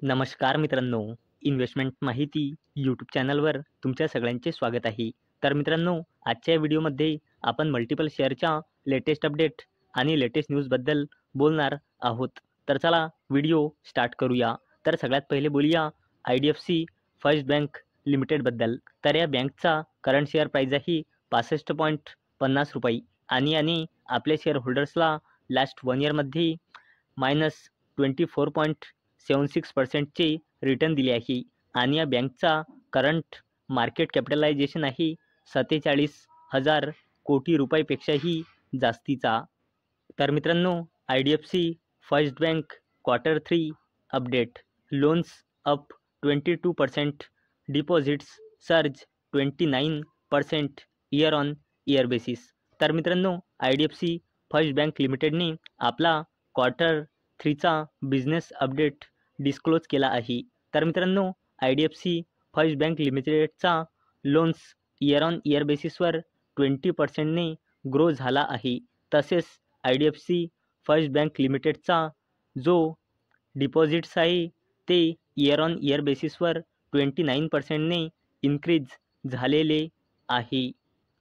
नमस्कार मित्रांनो, इन्व्हेस्टमेंट माहिती यूट्यूब चॅनलवर तुमच्या सगळ्यांचे स्वागत आहे. तर मित्रांनो, आजच्या व्हिडिओमध्ये आपण मल्टिपल शेअरच्या लेटेस्ट अपडेट आणि लेटेस्ट न्यूजबद्दल बोलणार आहोत. तर चला व्हिडिओ स्टार्ट करूया. तर सगळ्यात पहिले बोलूया IDFC फर्स्ट बँक लिमिटेडबद्दल. तर या बँकचा करंट शेअर प्राईज आहे 65.50 रुपये आणि आपल्या शेअर होल्डर्सला लास्ट 1 इयरमध्ये -24.76%चे रिटर्न दिले आहे आणि या बँकचा करंट मार्केट कॅपिटलायझेशन आहे 47,000 कोटी रुपयापेक्षाही जास्तीचा. तर मित्रांनो, IDFC first bank Q3 update. Loans up 22%, deposits surge 29% year on year basis. तर मित्रांनो, IDFC फर्स्ट बँक लिमिटेडने आपला Q3चा बिझनेस अपडेट डिस्क्लोज केला आहे. तर मित्रांनो, IDFC फर्स्ट बँक लिमिटेडचा लोन्स इयर ऑन इयर बेसिसवर 20%ने ग्रो झाला आहे. तसेच IDFC फर्स्ट बँक लिमिटेडचा जो डिपॉझिट्स आहे ते इयर ऑन इयर बेसिसवर 29%ने इन्क्रीज झालेले आहे.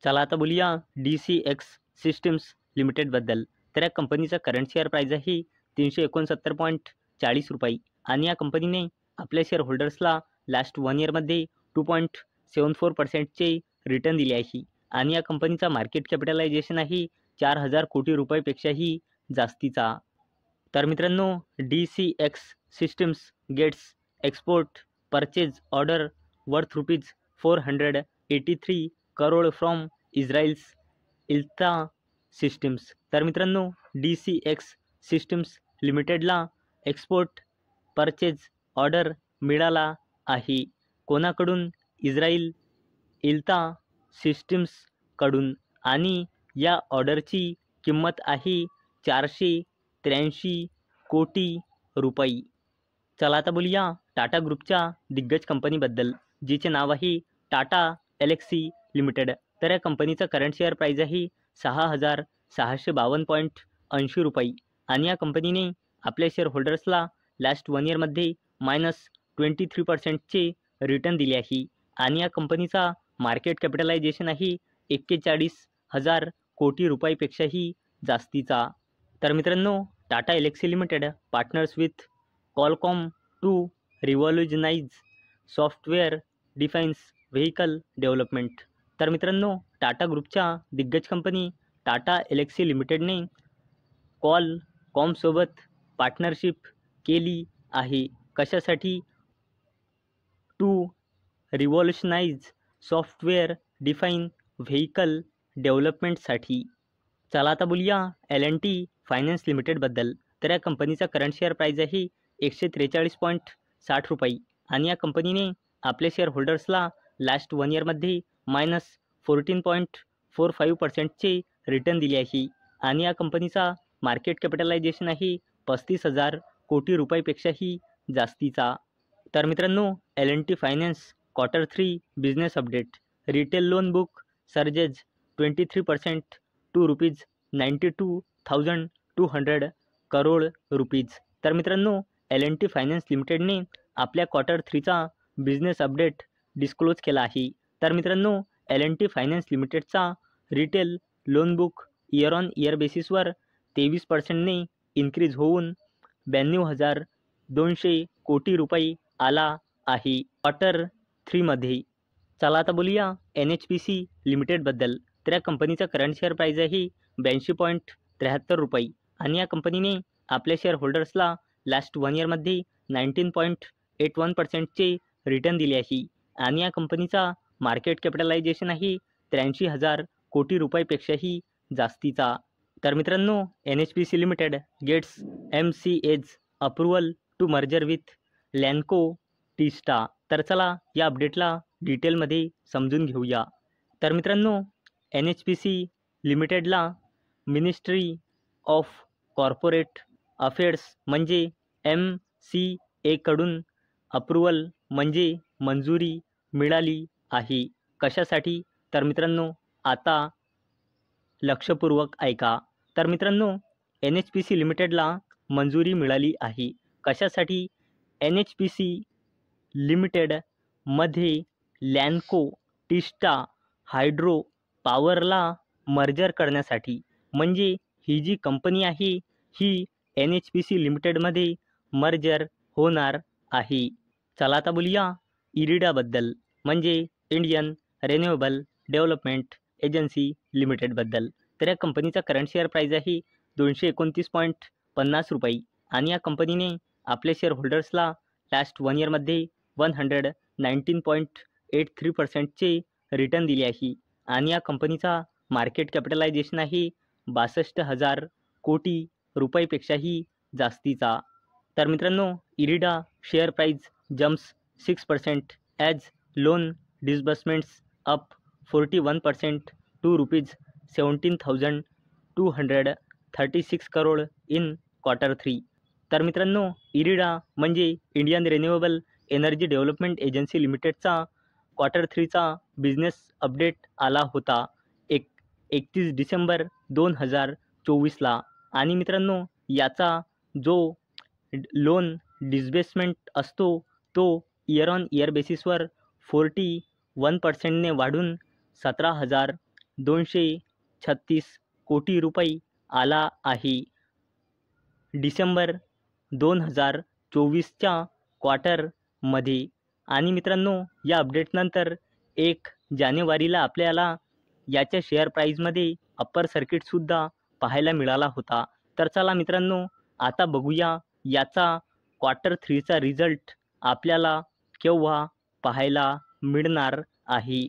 चला आता बोलूया DCX सिस्टम्स लिमिटेडबद्दल. तर या कंपनीचा करंट शेअर प्राईज आहे 369.40 रुपये आणि या कंपनीने आपल्या शेअर होल्डर्सला लास्ट 1 इयरमध्ये 2.74%चे रिटर्न दिले आहे आणि या कंपनीचा मार्केट कॅपिटलायझेशन आहे 4,000 कोटी रुपयापेक्षाही जास्तीचा. तर मित्रांनो, DCX systems gets export purchase order worth ₹483 crore from Israel's Elta systems. तर मित्रांनो, DCX सिस्टम्स लिमिटेडला एक्सपोर्ट परचेज ऑर्डर मिळाला आहे. कोणाकडून? इस्रायल इल्ता सिस्टम्सकडून आणि या ऑर्डरची किंमत आहे 483 कोटी रुपये. चला आता बोलूया टाटा ग्रुपच्या दिग्गज कंपनीबद्दल, जिचे नाव आहे टाटा एल्क्सी लिमिटेड. तर या कंपनीचा करंट शेअर प्राईज आहे 6,652.80 रुपये आणि या कंपनीने आपल्या शेअर होल्डर्सला लास्ट 1 इयरमध्ये -23%चे रिटर्न दिले आहे आणि या कंपनीचा मार्केट कॅपिटलायझेशन आहे 41,000 कोटी रुपयापेक्षाही जास्तीचा. तर मित्रांनो, Tata Elxsi limited partners with Qualcomm to revolutionise software defines vehicle development. तर मित्रांनो, टाटा ग्रुपच्या दिग्गज कंपनी टाटा एल्क्सी लिमिटेडने क्वालकॉमसोबत पार्टनरशिप केली आहे. कशासाठी? To revolutionise software define vehicle डेव्हलपमेंटसाठी. चला आता बोलूया L&T फायनान्स लिमिटेडबद्दल. तर या कंपनीचा करंट शेअर प्राईज आहे 143.60 रुपये आणि या कंपनीने आपल्या शेअर होल्डर्सला लास्ट 1 इयरमध्ये -14.45%चे रिटर्न दिले आहे आणि या कंपनीचा मार्केट कॅपिटलायझेशन आहे 35,000 कोटी रुपयापेक्षाही जास्तीचा. तर मित्रांनो, L&T finance Q3 business update. Retail loan book surges 23% to ₹92,200 crore rupees. तर मित्रांनो, L&T फायनान्स लिमिटेडने आपल्या Q3चा बिझनेस अपडेट डिस्क्लोज केला आहे. तर मित्रांनो, L&T फायनान्स लिमिटेडचा retail loan book year on year बेसिसवर 23%ने इन्क्रीज होऊन 92,200 कोटी रुपये आला आहे Q3मध्ये. चला आता बोलूया NHPC लिमिटेडबद्दल. तर या कंपनीचा करंट शेअर प्राईज आहे 82.73 रुपये आणि या कंपनीने आपल्या शेअर होल्डर्सला लास्ट 1 इयरमध्ये 19.81%चे रिटर्न दिले आहे आणि या कंपनीचा मार्केट कॅपिटलायझेशन आहे 83,000 कोटी रुपयापेक्षाही जास्तीचा. तर मित्रांनो, NHPC limited gets MCA's approval to merger with Lanco Teesta. तर चला या अपडेटला डिटेलमध्ये समजून घेऊया. तर मित्रांनो, NHPC लिमिटेडला मिनिस्ट्री ऑफ कॉर्पोरेट अफेअर्स म्हणजे MCAकडून अप्रूव्हल म्हणजे मंजुरी मिळाली आहे. कशासाठी? तर मित्रांनो, आता लक्षपूर्वक ऐका. तर मित्रांनो, NHPC लिमिटेडला मंजुरी मिळाली आहे. कशासाठी? NHPC लिमिटेडमध्ये लॅन्को टिस्टा हायड्रो पॉवरला मर्जर करण्यासाठी, म्हणजे ही जी कंपनी आहे ही NHPC लिमिटेडमध्ये मर्जर होणार आहे. चला आता बोलूया इरिडाबद्दल, म्हणजे इंडियन रिन्युएबल डेव्हलपमेंट एजन्सी लिमिटेडबद्दल. तर या कंपनीचा करंट शेअर प्राईज आहे 229.50 रुपये आणि या कंपनीने आपल्या शेअर होल्डर्सला लास्ट 1 इयरमध्ये 119.83%चे रिटर्न दिले आहे आणि या कंपनीचा मार्केट कॅपिटलायझेशन आहे 62,000 कोटी रुपयापेक्षाही जास्तीचा. तर मित्रांनो, IREDA share price jumps 6% as loan disbursements up 41% to ₹17,236 crore in Q3. तर मित्रांनो, इरिडा म्हणजे Indian renewable energy development agency लिमिटेडचा Q3चा बिझनेस अपडेट आला होता 31 डिसेंबर 2024ला आणि मित्रांनो, याचा जो लोन डिस्बर्समेंट असतो तो इयर ऑन इयर बेसिसवर 41%ने वाढून 17,236 कोटी रुपये आला आहे डिसेंबर 2024च्या क्वार्टरमध्ये. आणि मित्रांनो, या अपडेटनंतर 1 जानेवारीला आपल्याला याच्या शेअर प्राईजमध्ये अप्पर सर्किटसुद्धा पाहायला मिळाला होता. तर चला मित्रांनो, आता बघूया याचा Q3चा रिझल्ट आपल्याला केव्हा पाहायला मिळणार आहे.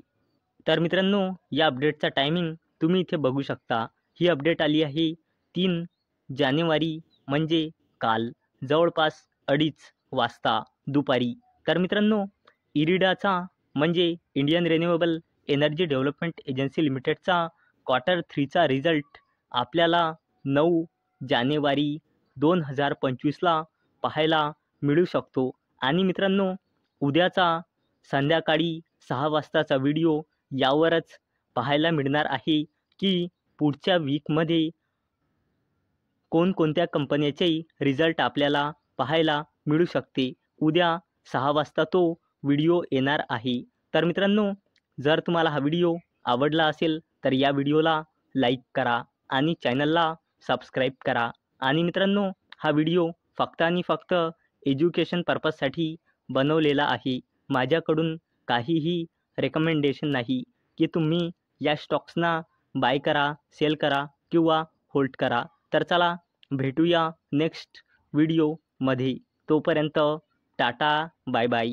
तर मित्रांनो, या अपडेटचा टायमिंग तुम्ही इथे बघू शकता. ही अपडेट आली आहे 3 जानेवारी म्हणजे काल जवळपास 2:30 वाजता दुपारी. तर मित्रांनो, इरिडाचा म्हणजे Indian renewable energy development agency लिमिटेडचा Q3चा रिझल्ट आपल्याला 9 जानेवारी 2025ला पाहायला मिळू शकतो. आणि मित्रांनो, उद्याचा संध्याकाळी 6 वाजताचा व्हिडिओ यावरच पाहायला मिळणार आहे की पुढच्या वीकमध्ये कोणकोणत्या कंपन्याचे रिझल्ट आपल्याला पाहायला मिळू शकते. उद्या 6 वाजता तो व्हिडिओ येणार आहे. तर मित्रांनो, जर तुम्हाला हा व्हिडिओ आवडला असेल तर या व्हिडिओला लाईक करा आणि चॅनलला सबस्क्राईब करा. आणि मित्रांनो, हा व्हिडिओ फक्त आणि फक्त एज्युकेशन पर्पजसाठी बनवलेला आहे. माझ्याकडून काहीही रेकमेंडेशन नाही की तुम्ही या स्टॉक्सना बाय करा, सेल करा किंवा होल्ड करा. तर चला भेटूया नेक्स्ट व्हिडिओमध्ये. तोपर्यंत टाटा, बाय बाय.